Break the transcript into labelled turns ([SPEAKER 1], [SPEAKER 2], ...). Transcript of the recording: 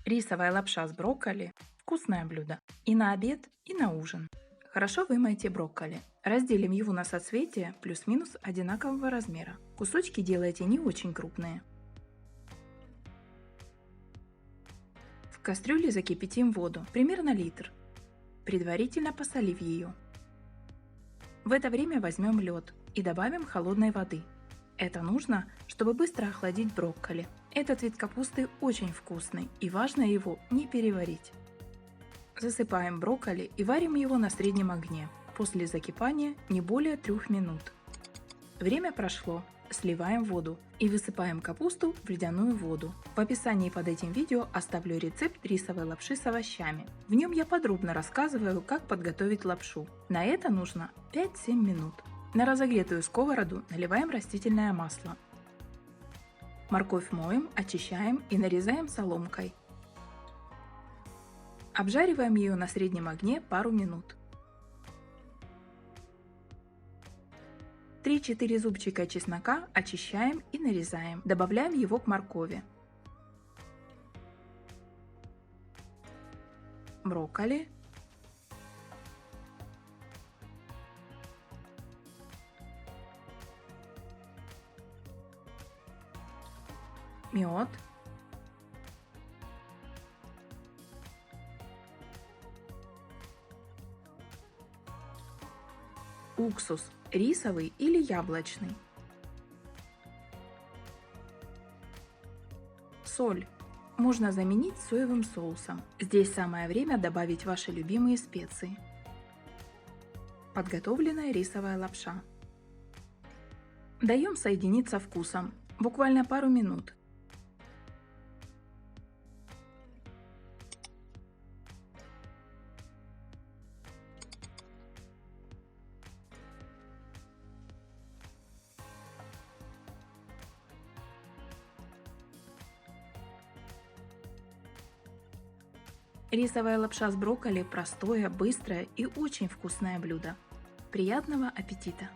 [SPEAKER 1] Рисовая лапша с брокколи – вкусное блюдо и на обед, и на ужин. Хорошо вымойте брокколи. Разделим его на соцветия плюс-минус одинакового размера. Кусочки делайте не очень крупные. В кастрюле закипятим воду, примерно литр, предварительно посолив ее. В это время возьмем лед и добавим холодной воды. Это нужно, чтобы быстро охладить брокколи. Этот вид капусты очень вкусный и важно его не переварить. Засыпаем брокколи и варим его на среднем огне. После закипания не более 3 минут. Время прошло. Сливаем воду и высыпаем капусту в ледяную воду. В описании под этим видео оставлю рецепт рисовой лапши с овощами. В нем я подробно рассказываю, как подготовить лапшу. На это нужно 5-7 минут. На разогретую сковороду наливаем растительное масло. Морковь моем, очищаем и нарезаем соломкой. Обжариваем ее на среднем огне пару минут. 3-4 зубчика чеснока очищаем и нарезаем. Добавляем его к моркови. Брокколи. Мед. Уксус рисовый или яблочный. Соль можно заменить соевым соусом. Здесь самое время добавить ваши любимые специи. Подготовленная рисовая лапша. Даем соединиться вкусом, буквально пару минут. Рисовая лапша с брокколи – простое, быстрое и очень вкусное блюдо. Приятного аппетита!